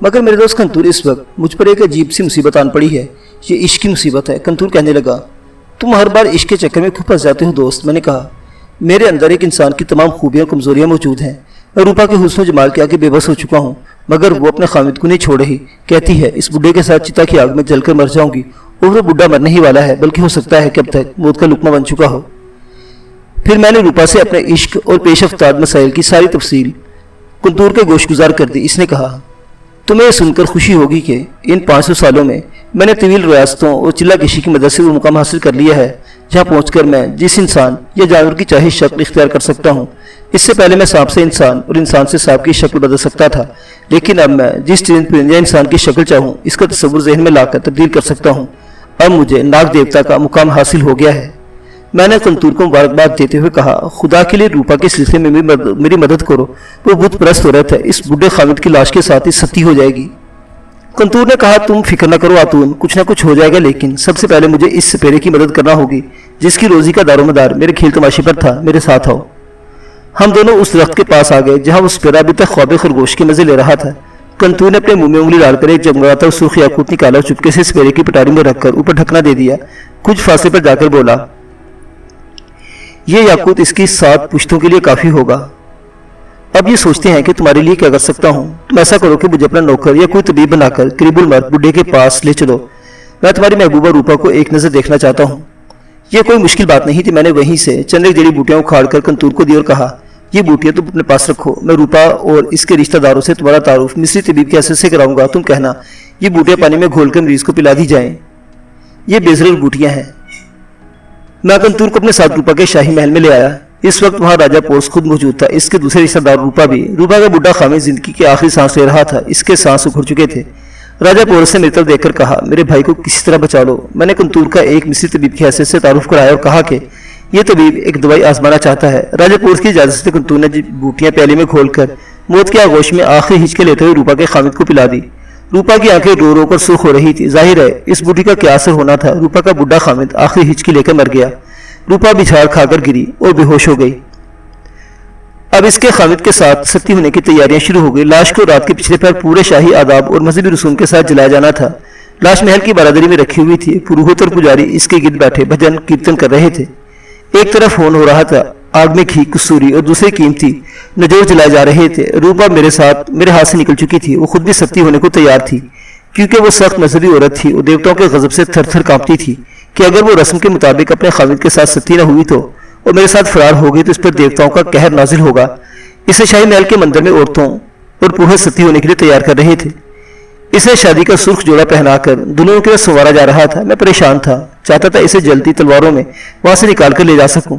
مگر میرے دوست کنتور، اس وقت مجھ پر ایک عجیب سی مصیبت آن پڑی ہے۔ یہ عشق کی مصیبت ہے۔ کنتور کہنے لگا، تم ہر بار عشق کے چکر میں کیوں پھنس جاتے ہو دوست؟ میں نے کہا، میرے اندر ایک انسان کی تمام خوبیاں کمزوریاں موجود ہیں۔ میں روپا کے حسن و جمال کے آگے بے بس ہو چکا ہوں، مگر وہ اپنے خامد کو نہیں چھوڑ رہی۔ کہتی ہے اس بڈھے کے ساتھ چتا کی آگ میں جل کر مر جاؤں گی، اور وہ بڈھا مرنے ہی والا ہے، بلکہ ہو سکتا ہے کہ اب تک موت کا لقمہ بن چکا ہو۔ پھر میں نے روپا سے اپنے عشق اور پیش افتاد مسائل کی ساری تفصیل کنتور کے گوش گزار کر دی۔ اس نے کہا، تمہیں یہ سن کر خوشی ہوگی کہ ان 500 سالوں میں میں نے طویل ریاستوں اور چلہ کشی کی مدد سے وہ مقام حاصل کر لیا ہے جہاں پہنچ کر میں جس انسان یا جانور کی چاہے شکل اختیار کر سکتا ہوں۔ اس سے پہلے میں سانپ سے انسان اور انسان سے سانپ کی شکل بدل سکتا تھا، لیکن اب میں جس چرند پرند یا انسان کی شکل چاہوں اس کا تصور ذہن میں لا کر تبدیل کر سکتا ہوں۔ اب مجھے ناگ دیوتا کا مقام حاصل ہو گیا ہے۔ میں نے کنتور کو مبارکباد دیتے ہوئے کہا، خدا کے لیے روپا کے سلسلے میں میری مدد کرو، وہ بت پرست عورت ہے، اس بڈھے خامد کی لاش کے ساتھ ہی ستی ہو جائے گی۔ کنتور نے کہا، تم فکر نہ کرو آتون، کچھ نہ کچھ ہو جائے گا، لیکن سب سے پہلے مجھے اس سپیرے کی مدد کرنا ہوگی جس کی روزی کا دار و مدار میرے کھیل تماشے پر تھا۔ میرے ساتھ آؤ۔ ہم دونوں اس درخت کے پاس آ گئے جہاں وہ سپیرا ابھی تک خواب خرگوش کے مزے لے رہا تھا۔ کنتور نے اپنے منہ میں انگلی ڈال کر ایک جمگاتا سرخ یاقوت نکالا، چپکے سے سپیرے کی پٹاری میں رکھ کر اوپر ڈھکنا دے دیا۔ کچھ فاصلے پر جا کر بولا، یہ یاقوت اس کی 7 پشتوں کے لیے کافی ہوگا۔ اب یہ سوچتے ہیں کہ تمہارے لیے کیا کر سکتا ہوں۔ تم ایسا کرو کہ مجھے اپنا نوکر یا کوئی طبیب بنا کر قریب المرد بڈھے کے پاس لے چلو۔ میں تمہاری محبوبہ روپا کو ایک نظر دیکھنا چاہتا ہوں۔ یہ کوئی مشکل بات نہیں تھی۔ میں نے وہیں سے چند ایک جڑی بوٹیاں اکھاڑ کر کنتور کو دی اور کہا، یہ بوٹیاں تم اپنے پاس رکھو، میں روپا اور اس کے رشتہ داروں سے تمہارا تعارف مصری طبیب کے حیثیت سے کراؤں گا۔ تم کہنا یہ بوٹیاں پانی میں گھول کر مریض کو پلا دی جائیں۔ یہ بے ضرر بوٹیاں ہیں۔ میں کنتور کو اپنے ساتھ روپا کے شاہی محل میں لے آیا۔ اس وقت وہاں راجہ پورس خود موجود تھا، اس کے دوسرے رشتہ دار روپا بھی۔ روپا کا بڈھا خامد زندگی کے آخری سانس لے رہا تھا، اس کے سانس اکھڑ چکے تھے۔ راجہ پورس نے میری طرف دیکھ کر کہا، میرے بھائی کو کسی طرح بچا لو۔ میں نے کنتور کا ایک مصری طبیب کی حیثیت سے تعارف کرایا اور کہا کہ یہ طبیب ایک دوائی آزمانا چاہتا ہے۔ راجہ پورس کی اجازت سے کنتور نے بوٹیاں پیالے میں کھول کر موت کے آغوش میں آخری ہچکے لیتے ہوئے روپا کے خامد کو پلا دی۔ روپا کی آنکھیں رو رو کر سرخ ہو رہی تھی۔ ظاہر ہے اس بوٹی کا کیا اثر ہونا تھا۔ روپا کا بڈھا خامد آخری ہچکی لے کر مر گیا۔ روپا بچھاڑ کھا کر گری اور بے ہوش ہو گئی۔ اب اس کے خامد کے ساتھ ستی ہونے کی تیاریاں شروع ہو گئی۔ لاش کو رات کے پچھلے پہر پورے شاہی آداب اور مذہبی رسوم کے ساتھ جلایا جانا تھا۔ لاش محل کی بارادری میں رکھی ہوئی تھی۔ پروہت اور پجاری اس کے گرد بیٹھے بھجن کیرتن کر رہے تھے۔ ایک طرف ہون ہو رہا تھا، آگ میں گھی کسوری اور دوسرے قیمتی نجوڑ جلائے جا رہے تھے۔ روپا میرے ہاتھ سے نکل چکی تھی۔ وہ خود بھی ستی ہونے کو تیار تھی، کیونکہ وہ سخت مذہبی عورت تھی اور دیوتاؤں کے غضب سے تھر تھر کانپتی تھی کہ اگر وہ رسم کے مطابق اپنے خامد کے ساتھ ستی نہ ہوئی تو اور میرے ساتھ فرار ہو گئی تو اس پر دیوتاؤں کا قہر نازل ہوگا۔ اسے شاہی محل کے مندر میں عورتوں اور پوہے ستی ہونے کے لیے تیار کر رہے تھے۔ اسے شادی کا سرخ جوڑا پہنا کر دلہنوں کے لیے سنوارا جا رہا تھا۔ میں پریشان تھا، چاہتا تھا اسے جلدی تلواروں میں وہاں سے نکال کر لے جا سکوں،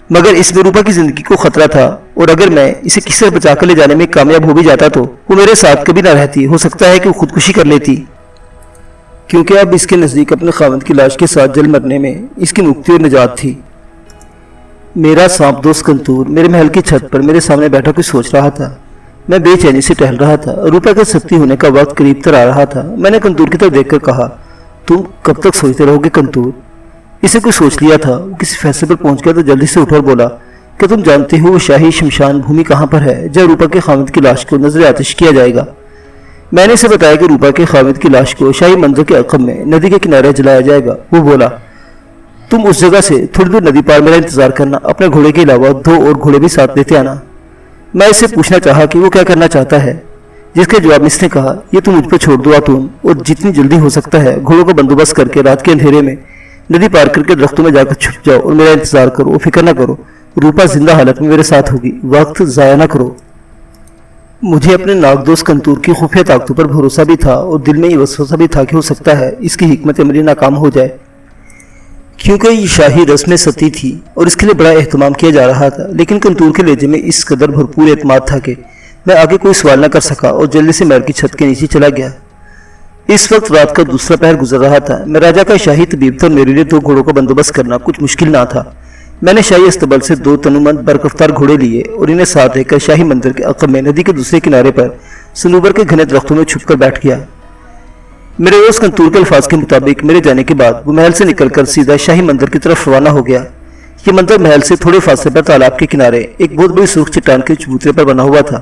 مگر اس میں روپا کی زندگی کو خطرہ تھا، اور اگر میں اسے کسی سے بچا کر لے جانے میں کامیاب ہو بھی جاتا تو وہ میرے ساتھ کبھی نہ رہتی۔ ہو سکتا ہے کہ وہ خودکشی کر لیتی، کیونکہ اب اس کے نزدیک اپنے خاوند کی لاش کے ساتھ جل مرنے میں اس کی مکتی اور نجات تھی۔ میرا سانپ دوست کنتور میرے محل کی چھت پر میرے سامنے بیٹھا کچھ سوچ رہا تھا۔ میں بے چینی سے ٹہل رہا تھا۔ روپا کے سختی ہونے کا وقت قریب تر آ رہا تھا۔ میں نے کنتور کی طرف دیکھ کر کہا، تم کب تک سوچتے رہو گے کنتور؟ اسے کچھ سوچ لیا تھا۔ وہ کسی فیصلے پر پہنچ گیا تو جلدی سے اٹھا اور بولا کہ تم جانتے ہو وہ شاہی شمشان بھومی کہاں پر ہے جہاں روپا کے خامد کی لاش کو نظر آتش کیا جائے گا؟ میں نے اسے بتایا کہ روپا کے خامد کی لاش کو شاہی منظر کے عقب میں ندی کے کنارے جلایا جائے گا۔ وہ بولا، تم اس جگہ سے تھوڑی دور ندی پار میرا انتظار کرنا، اپنے گھوڑے کے علاوہ 2 اور گھوڑے بھی ساتھ لیتے آنا۔ میں اسے پوچھنا چاہا کہ وہ کیا کرنا چاہتا ہے، جس کے جواب میں اس نے کہا، یہ تم مجھ پر چھوڑ دو آتون، اور جتنی جلدی ہو سکتا ہے گھوڑوں کا بندوبست کر کے رات کے اندھیرے میں ندی پار کر کے درختوں میں جا کر چھپ جاؤ اور میرا انتظار کرو اور فکر نہ کرو، روپا زندہ حالت میں میرے ساتھ ہوگی، وقت ضائع نہ کرو۔ مجھے اپنے ناگدوست کنتور کی خفیہ طاقتوں پر بھروسہ بھی تھا اور دل میں یہ وسوسہ بھی تھا کہ ہو سکتا ہے اس کی حکمت عملی ناکام ہو جائے، کیونکہ یہ شاہی رسم ستی تھی اور اس کے لیے بڑا اہتمام کیا جا رہا تھا۔ لیکن کنتور کے لہجے میں اس قدر بھرپور اعتماد تھا کہ میں آگے کوئی سوال نہ کر سکا اور جلدی سے محل کی چھت کے نیچے چلا گیا۔ اس وقت رات کا دوسرا پہر گزر رہا تھا۔ میں راجہ کا شاہی طبیب تھا اور میرے لیے 2 گھوڑوں کا بندوبست کرنا کچھ مشکل نہ تھا۔ میں نے شاہی استبل سے 2 تنومند برکفتار گھوڑے لیے اور انہیں ساتھ لے کر شاہی مندر کے عقب میں ندی کے دوسرے کنارے پر صنوبر کے گھنے درختوں میں چھپ کر بیٹھ گیا۔ میرے دوست کنتور کے الفاظ کے مطابق میرے جانے کے بعد وہ محل سے نکل کر سیدھا شاہی مندر کی طرف روانہ ہو گیا۔ یہ مندر محل سے تھوڑے فاصلے پر تالاب کے کنارے ایک بہت بڑی سرخ چٹان کے چبوترے پر بنا ہوا تھا۔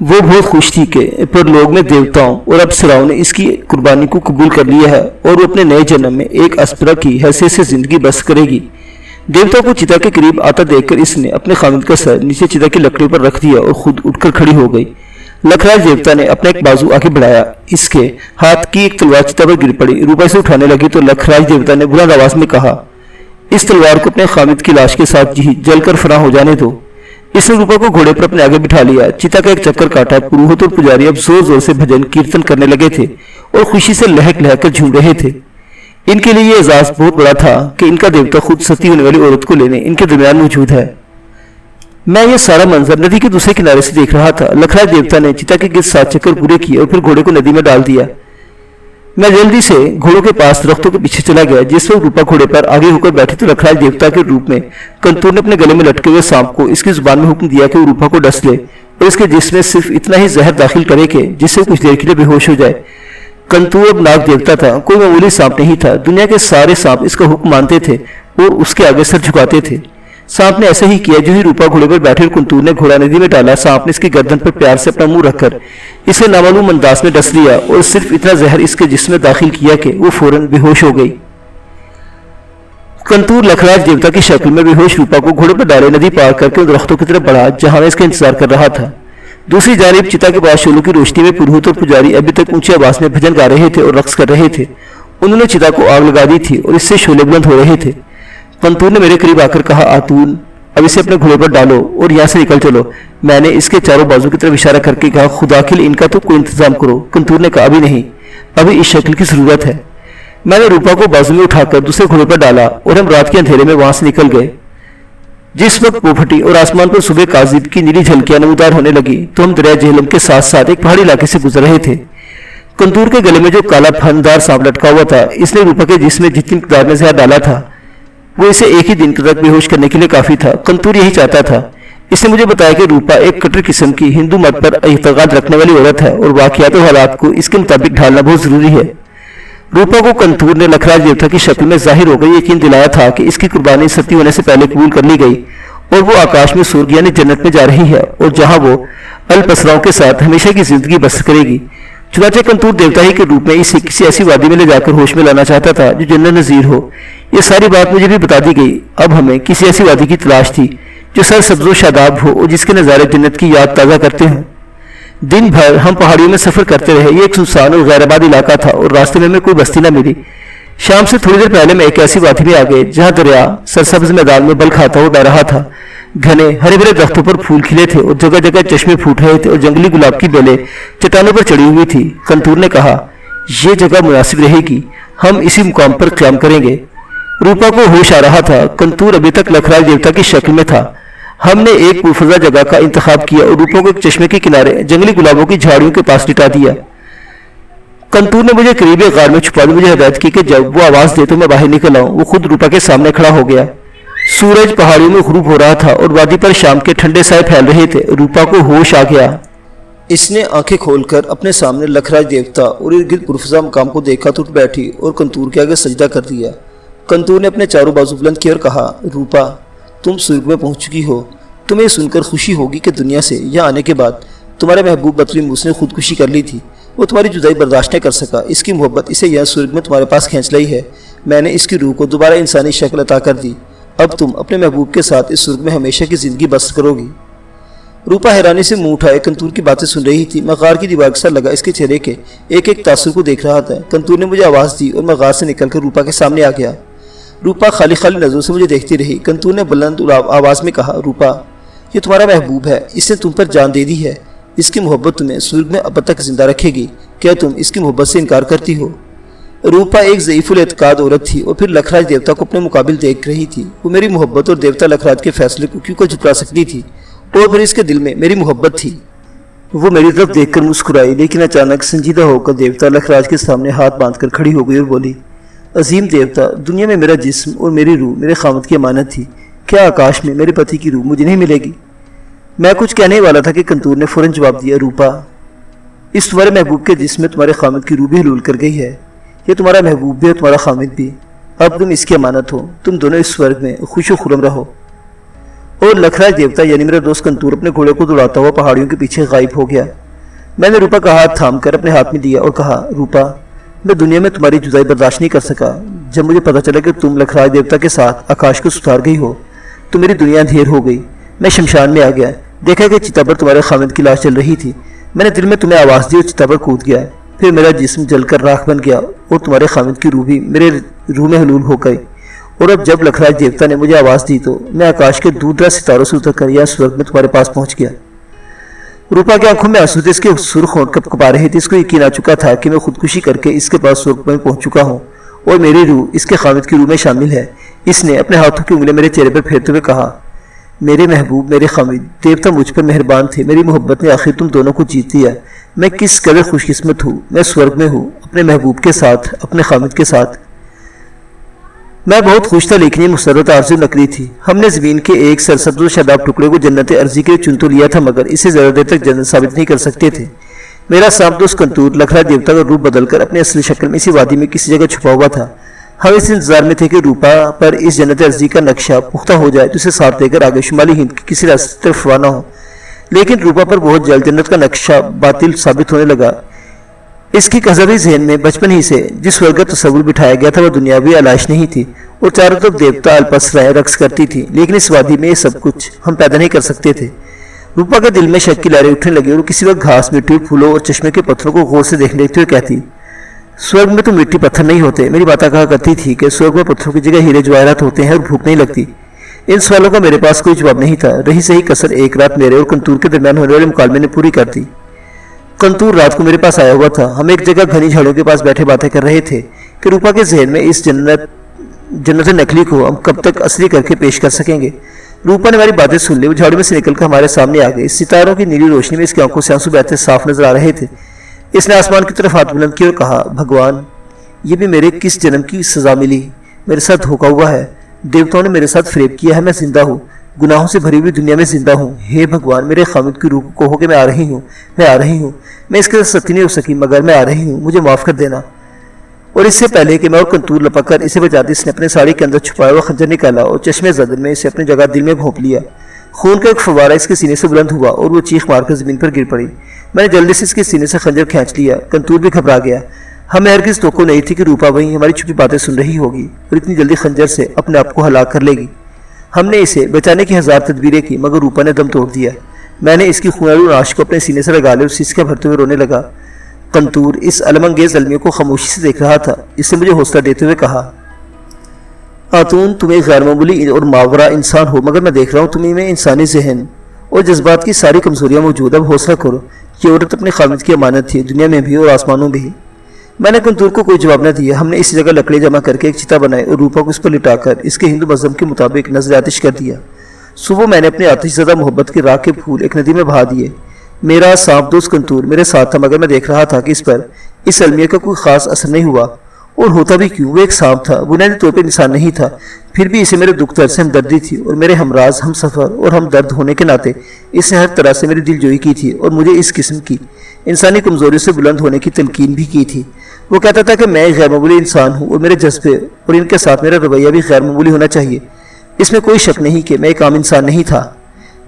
وہ بہت خوش تھی کہ پر لوگ میں دیوتاؤں اور ابسراؤں نے اس کی قربانی کو قبول کر لیا ہے اور وہ اپنے نئے جنم میں ایک اسپرا کی حیثیت سے زندگی بسر کرے گی۔ دیوتا کو چتا کے قریب آتا دیکھ کر اس نے اپنے خامد کا سر نیچے چتا کی لکڑی پر رکھ دیا اور خود اٹھ کر کھڑی ہو گئی۔ لکھراج دیوتا نے اپنا ایک بازو آگے بڑھایا، اس کے ہاتھ کی ایک تلوار چتا پر گر پڑی۔ روپا اسے اٹھانے لگی تو لکھراج دیوتا نے بلند آواز میں کہا، اس تلوار کو اپنے خامد کی لاش کے ساتھ جل کر فنا ہو جانے دو۔ اس نے روپا کو گھوڑے پر اپنے آگے بٹھا لیا، چتا کا ایک چکر کاٹا۔ پروہت اور پجاری اب زور زور سے بھجن کیرتن کرنے لگے تھے اور خوشی سے لہک لہک کر جھوم رہے تھے۔ ان کے لیے یہ اعزاز بہت بڑا تھا کہ ان کا دیوتا خود ستی ہونے والی عورت کو لینے ان کے درمیان موجود ہے۔ میں یہ سارا منظر ندی کے دوسرے کنارے سے دیکھ رہا تھا۔ لکھراج دیوتا نے چتا کے گرد 7 چکر پورے کیے اور پھر گھوڑے کو ندی میں ڈال دیا۔ میں جلدی سے گھوڑوں کے پاس درختوں کے پیچھے چلا گیا۔ جس وقت روپا گھوڑے پر آگے ہو کر بیٹھی تو لکھراج دیوتا کے روپ میں کنتور نے اپنے گلے میں لٹکے ہوئے سانپ کو اس کی زبان میں حکم دیا کہ وہ روپا کو ڈس لے اور اس کے جسم میں صرف اتنا ہی زہر داخل کرے کہ جس سے کچھ دیر کے لیے بے ہوش ہو جائے۔ کنتور اب ناگ دیوتا تھا، کوئی معمولی سانپ نہیں تھا۔ دنیا کے سارے سانپ اس کا حکم مانتے تھے اور اس کے آگے سر جھکاتے تھے۔ سانپ نے ایسا ہی کیا۔ جو ہی روپا گھوڑے پر بیٹھے اور کنتور نے گھوڑا ندی میں ڈالا، سانپ نے اس کی گردن پر پیار سے اپنا منہ رکھ کر اسے نامعلوم انداز میں ڈس لیا اور صرف اتنا زہر اس کے جسم میں داخل کیا کہ وہ فوراً بے ہوش ہو گئی۔ کنتور لکھراج دیوتا کی شکل میں بے ہوش روپا کو گھوڑے پر ڈالے ندی پار کر کے ان درختوں کی طرف بڑھا جہاں میں اس کا انتظار کر رہا تھا۔ دوسری جانب چتا کے پاس شعلوں کی روشنی میں پروہت اور پجاری ابھی تک اونچی آواز میں بھجن گا رہے تھے اور رقص کر رہے تھے۔ انہوں نے چتا کو آگ لگا دی تھی اور اس سے شعلے بلند ہو رہے تھے۔ کنتور نے میرے قریب آ کر کہا، آتون اب اسے اپنے گھوڑے پر ڈالو اور یہاں سے نکل چلو۔ میں نے اس کے چاروں بازو کی طرف اشارہ کر کے کہا، خدا کے لیے ان کا تو کوئی انتظام کرو۔ کنتور نے کہا، ابھی نہیں، ابھی اس شکل کی ضرورت ہے۔ میں نے روپا کو بازو میں اٹھا کر دوسرے گھوڑے پر ڈالا اور ہم رات کے اندھیرے میں وہاں سے نکل گئے۔ جس وقت وہ پھٹی اور آسمان پر صبح کاذب کی نیلی جھلکیاں نمودار ہونے لگی تو ہم دریائے جہلم کے ساتھ ساتھ ایک پہاڑی علاقے سے گزر رہے تھے۔ کنتور کے گلے میں جو کالا پھندار سانپ لٹکا ہوا تھا، اس نے روپا کے جسم میں جتنی مقدار میں زہر ڈالا تھا وہ اسے ایک ہی دن تک بے ہوش کرنے کے لیے کافی تھا۔ کنتور یہی چاہتا تھا۔ اس نے مجھے بتایا کہ روپا ایک کٹر قسم کی ہندو مت پر اعتقاد رکھنے والی عورت ہے اور واقعات و حالات کو اس کے مطابق ڈھالنا بہت ضروری ہے۔ روپا کو کنتور نے لکھراج دیوتا کی شکل میں ظاہر ہو گئی یقین دلایا تھا کہ اس کی قربانی ستی ہونے سے پہلے قبول کر لی گئی اور وہ آکاش میں سورگ یعنی جنت میں جا رہی ہے اور جہاں وہ الپسراؤں کے ساتھ ہمیشہ کی زندگی بسر کرے گی۔ چنانچہ کنتور دیوتا ہی کے روپ میں اسے کسی ایسی وادی میں لے جا کر ہوش میں لانا چاہتا تھا جو جنت نظیر ہو۔ یہ ساری بات مجھے بھی بتا دی گئی۔ اب ہمیں کسی ایسی وادی کی تلاش تھی جو سر سبز و شاداب ہو اور جس کے نظارے جنت کی یاد تازہ کرتے ہوں۔ دن بھر ہم پہاڑیوں میں سفر کرتے رہے۔ یہ ایک سنسان اور غیر آباد علاقہ تھا اور راستے میں کوئی بستی نہ ملی۔ شام سے تھوڑی دیر پہلے میں ایک ایسی وادی میں آ گئے جہاں دریا سرسبز میدان میں بل کھاتا ہوا بہ رہا تھا۔ گھنے ہرے بھرے درختوں پر پھول کھلے تھے اور جگہ جگہ چشمے پھوٹ رہے تھے اور جنگلی گلاب کی بیلیں چٹانوں پر چڑھی ہوئی تھی۔ کنتور نے کہا، یہ جگہ مناسب رہے گی، ہم اسی مقام پر قیام کریں گے۔ روپا کو ہوش آ رہا تھا۔ کنتور ابھی تک لکھراج دیوتا کی شکل میں تھا۔ ہم نے ایک پرفضا جگہ کا انتخاب کیا اور روپا کو ایک چشمے کے کنارے جنگلی گلابوں کی جھاڑیوں کے پاس لٹا دیا۔ کنتور نے مجھے قریب غار میں چھپا دی۔ مجھے ہدایت کی کہ جب وہ آواز دے تو میں باہر نکل آؤں۔ وہ خود روپا کے سامنے کھڑا ہو گیا۔ سورج پہاڑیوں میں غروب ہو رہا تھا اور وادی پر شام کے ٹھنڈے سائے پھیل رہے تھے۔ روپا کو ہوش آ گیا۔ اس نے آنکھیں کھول کر اپنے سامنے لکھراج دیوتا اور ارد گرد پرفضا مقام کو دیکھا تو اٹھ بیٹھی اور کنتور کے آگے سجدہ کر دیا۔ کنتور نے اپنے چاروں بازو بلند کیے اور کہا، روپا تم سرگ میں پہنچ چکی ہو۔ تمہیں سن کر خوشی ہوگی کہ دنیا سے یہاں آنے کے بعد تمہارے محبوب بطلیموس نے خودکشی کر لی تھی۔ وہ تمہاری جدائی برداشت نہ کر سکا۔ اس کی محبت اسے یہاں سرگ میں تمہارے پاس کھینچ لائی ہے۔ میں نے اس کی روح کو دوبارہ انسانی شکل عطا کر دی۔ اب تم اپنے محبوب کے ساتھ اس سرگ میں ہمیشہ کی زندگی بسر کرو گی۔ روپا حیرانی سے منہ اٹھائے کنتور کی باتیں سن رہی تھی۔ میں غار کی دیوار کے ساتھ لگا اس کے چہرے کے ایک ایک تاثر کو دیکھ رہا تھا۔ کنتور نے مجھے آواز دی اور میں غار سے نکل کر روپا کے سامنے آ گیا۔ روپا خالی خالی نظروں سے مجھے دیکھتی رہی۔ کنتور نے بلند آواز میں کہا، روپا یہ تمہارا محبوب ہے، اس نے تم پر جان دے دی ہے۔ اس کی محبت تمہیں سرگ میں اب تک زندہ رکھے گی۔ کیا تم اس کی محبت سے انکار کرتی ہو؟ روپا ایک ضعیف الاعتقاد عورت تھی اور پھر لکھراج دیوتا کو اپنے مقابل دیکھ رہی تھی۔ وہ میری محبت اور دیوتا لکھراج کے فیصلے کو کیوں جھٹلا سکتی تھی؟ اور پھر اس کے دل میں میری محبت تھی۔ وہ میری طرف دیکھ کر مسکرائی، لیکن اچانک سنجیدہ ہو کر دیوتا لکھراج کے سامنے ہاتھ باندھ کر کھڑی ہو گئی اور بولی، عظیم دیوتا، دنیا میں میرا جسم اور میری روح میرے خامد کی امانت تھی۔ کیا آکاش میں میرے پتی کی روح مجھے نہیں ملے گی؟ میں کچھ کہنے والا تھا کہ کنتور نے فوراً جواب دیا، روپا اس تمہارے محبوب کے جسم میں تمہارے خامد کی روح بھی حلول کر گئی ہے۔ یہ تمہارا محبوب بھی اور تمہارا خامد بھی۔ اب تم اس کی امانت ہو۔ تم دونوں اس سورگ میں خوش و خرم رہو۔ اور لکھراج دیوتا یعنی میرا دوست کنتور اپنے گھوڑے کو دوڑاتا ہوا پہاڑیوں کے پیچھے غائب ہو گیا۔ میں نے روپا کا ہاتھ تھام کر اپنے ہاتھ میں دیا اور کہا، روپا، میں دنیا میں تمہاری جدائی برداشت نہیں کر سکا۔ جب مجھے پتا چلا کہ تم لکھراج دیوتا کے ساتھ آکاش کو ستار گئی ہو تو میری دنیا اندھیر ہو گئی۔ میں شمشان میں آ گیا، دیکھا کہ چتا پر تمہارے خاوند کی لاش جل رہی تھی۔ میں نے دل میں تمہیں آواز دی اور چتا پر کود گیا۔ پھر میرا جسم جل کر راکھ بن گیا اور تمہارے خاوند کی روح بھی میرے روح میں حلول ہو گئی۔ اور اب جب لکھراج دیوتا نے مجھے آواز دی تو میں آکاش کے دور دراز ستاروں سے اتر کر یا سورگ میں تمہارے پاس پہنچ گیا۔ روپا کی آنکھوں میں آنسو تھے، اس کے سرخ ہونٹ کپکپا رہے تھے۔ اس کو یقین آ چکا تھا کہ میں خودکشی کر کے اس کے پاس سورگ میں پہنچ چکا ہوں اور میری روح اس کے خاوند کی روح میں شامل ہے۔ اس نے اپنے ہاتھوں کی انگلیاں میرے چہرے پر پھیرتے ہوئے کہا، میرے محبوب، میرے خاوند، دیوتا مجھ پر مہربان تھے، میری محبت نے آخر تم دونوں کو جیت لیا۔ میں کس قدر خوش قسمت ہوں، میں سورگ میں ہوں، اپنے محبوب کے ساتھ، اپنے خاوند کے ساتھ۔ میں بہت خوش تھا، لیکن یہ مسرت عارضی نقلی تھی۔ ہم نے زمین کے ایک سرسبز و شاداب ٹکڑے کو جنت عرضی کے چن تو لیا تھا، مگر اسے زیادہ دیر تک جنت ثابت نہیں کر سکتے تھے۔ میرا سانپ دوست کنتور لکھراج دیوتا کا روپ بدل کر اپنی اصلی شکل میں اسی وادی میں کسی جگہ چھپا ہوا تھا۔ ہم اس انتظار میں تھے کہ روپا پر اس جنت عرضی کا نقشہ پختہ ہو جائے تو اسے ساتھ لے کر آگے شمالی ہند کی کسی راستے طرف روانہ ہو۔ لیکن روپا پر بہت جلد جنت کا نقشہ باطل ثابت ہونے لگا۔ اس کی قذری ذہن میں بچپن ہی سے جس سورگ کا تصور بٹھایا گیا تھا وہ دنیاوی علائش نہیں تھی اور چاروں طرف دیوتا الپسرائے رقص کرتی تھی، لیکن اس وادی میں یہ سب کچھ ہم پیدا نہیں کر سکتے تھے۔ روپا کے دل میں شک کی لہریں اٹھنے لگی اور کسی وقت گھاس، مٹی، پھولوں اور چشمے کے پتھروں کو غور سے دیکھنے ہوئے کہتی، سورگ میں تو مٹی پتھر نہیں ہوتے۔ میری ماتا کہا کرتی تھی کہ سورگ میں پتھروں کی جگہ ہیرے جواہرات ہوتے ہیں اور بھوک نہیں لگتی۔ ان سوالوں کا میرے پاس کوئی جواب نہیں تھا۔ رہی صحیح کسر ایک رات میرے اور کنتور کے درمیان ہونے والے مکالمے نے پوری کر دی۔ کنتور رات کو میرے پاس آیا ہوا تھا۔ ہم ایک جگہ گھنی جھاڑیوں کے پاس بیٹھے باتیں کر رہے تھے کہ روپا کے ذہن میں اس جنت نقلی کو ہم کب تک اصلی کر کے پیش کر سکیں گے۔ روپا نے ہماری باتیں سن لی، وہ جھاڑیوں میں سے نکل کر ہمارے سامنے آ گئی۔ ستاروں کی نیلی روشنی میں اس کی آنکھوں سے آنسو بہتے صاف نظر آ رہے تھے۔ اس نے آسمان کی طرف ہاتھ بلند کیا اور کہا، بھگوان، یہ بھی میرے کس جنم کی سزا ملی۔ میرے ساتھ دھوکا ہوا ہے، دیوتاؤں نے میرے ساتھ فریب کیا ہے، میں زندہ ہوں، گناہوں سے بھری ہوئی دنیا میں زندہ ہوں۔ ہے بھگوان، میرے خاوند کی روح کو کہو کہ میں آ رہی ہوں، میں آ رہی ہوں۔ میں اس کے ساتھ ستی نہیں ہو سکی، مگر میں آ رہی ہوں، مجھے معاف کر دینا۔ اور اس سے پہلے کہ میں اور کنتور لپک کر اسے بچاتے، اس نے اپنے ساڑی کے اندر چھپایا ہوا خنجر نکالا اور چشمے زدن میں اسے اپنی جگہ دل میں گھونپ لیا۔ خون کا ایک فوارہ اس کے سینے سے بلند ہوا اور وہ چیخ مار کر زمین پر گر پڑی۔ میں نے جلدی سے اس کے سینے سے خنجر کھینچ لیا۔ کنتور بھی گھبرا گیا۔ ہمیں ہرگز توقع نہیں تھی کہ روپا وہیں ہماری چھپی باتیں سن رہی ہوگی اور اتنی جلدی خنجر سے اپنے آپ کو ہلاک کر لے گی۔ ہم نے اسے بچانے کی ہزار تدبیریں کی، مگر روپا نے دم توڑ دیا۔ میں نے اس کی خونالو ناش کو اپنے سینے سے لگا لیا اور سسکیاں بھرتے ہوئے رونے لگا۔ کنتور اس علم انگیز المیوں کو خاموشی سے دیکھ رہا تھا۔ اس نے مجھے حوصلہ دیتے ہوئے کہا، خاتون، تم ایک غیر معمولی اور ماورا انسان ہو، مگر میں دیکھ رہا ہوں تمہیں میں انسانی ذہن اور جذبات کی ساری کمزوریاں موجود۔ اب حوصلہ کرو۔ یہ عورت اپنے خاوند کی امانت تھی، دنیا میں بھی اور آسمانوں میں بھی۔ میں نے کنتور کو کوئی جواب نہ دیا۔ ہم نے اسی جگہ لکڑی جمع کر کے ایک چتا بنائی اور روپا کو اس پر لٹا کر اس کے ہندو مذہب کے مطابق نظر آتش کر دیا۔ صبح میں نے اپنے آتش زدہ محبت کے راکھ کے پھول ایک ندی میں بہا دیے۔ میرا سانپ دوست کنتور میرے ساتھ تھا، مگر میں دیکھ رہا تھا کہ اس پر اس المیہ کا کوئی خاص اثر نہیں ہوا۔ اور ہوتا بھی کیوں؟ وہ ایک سانپ تھا، بنیادی طور پر انسان نہیں تھا۔ پھر بھی اسے میرے دکھ درد سے ہمدردی تھی اور میرے ہمراز، ہم سفر اور ہم درد ہونے کے ناطے اس نے ہر طرح سے میری دل جوئی کی تھی اور مجھے اس قسم کی انسانی کمزوری سے بلند ہونے کی تلقین بھی کی تھی۔ وہ کہتا تھا کہ میں غیر معمولی انسان ہوں اور میرے جذبے اور ان کے ساتھ میرا رویہ بھی غیر معمولی ہونا چاہیے۔ اس میں کوئی شک نہیں کہ میں ایک عام انسان نہیں تھا۔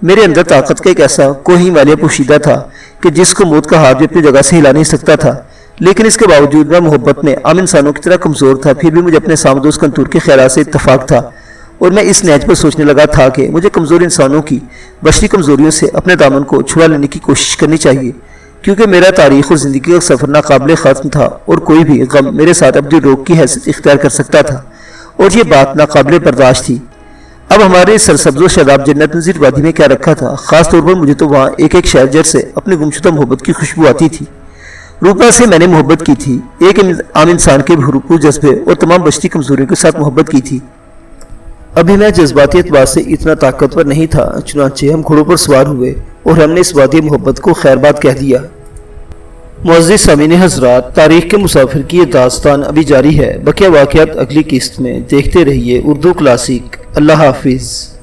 میرے اندر طاقت کا ایک ایسا کوہ ہمالیہ پوشیدہ تھا کہ جس کو موت کا ہاتھ بھی اپنی جگہ سے ہلا نہیں سکتا تھا۔ لیکن اس کے باوجود میں محبت میں عام انسانوں کی طرح کمزور تھا۔ پھر بھی مجھے اپنے سامدوست کنتور کے خیالات سے اتفاق تھا اور میں اس نیج پر سوچنے لگا تھا کہ مجھے کمزور انسانوں کی بشری کمزوریوں سے اپنے دامن کو چھڑا لینے کی کوشش کرنی چاہیے، کیونکہ میرا تاریخ اور زندگی کا سفر ناقابل ختم تھا اور کوئی بھی غم میرے ساتھ ابدی روگ کی حیثیت اختیار کر سکتا تھا اور یہ بات ناقابل برداشت تھی۔ اب ہمارے سرسبز و شاداب جنت نظیر وادی میں کیا رکھا تھا؟ خاص طور پر مجھے تو وہاں ایک ایک شہرجر سے اپنی گمشدہ محبت کی خوشبو آتی تھی۔ روپا سے میں نے محبت کی تھی، ایک عام انسان کے بھرپور جذبے اور تمام بشری کمزوریوں کے ساتھ محبت کی تھی۔ ابھی میں جذباتی اعتبار سے اتنا طاقتور نہیں تھا، چنانچہ ہم گھوڑوں پر سوار ہوئے اور ہم نے اس وادی محبت کو خیر بات کہہ دیا۔ معزز سامعین حضرات، تاریخ کے مسافر کی یہ داستان ابھی جاری ہے۔ بقیہ واقعات اگلی قسط میں دیکھتے رہیے اردو کلاسک۔ اللہ حافظ۔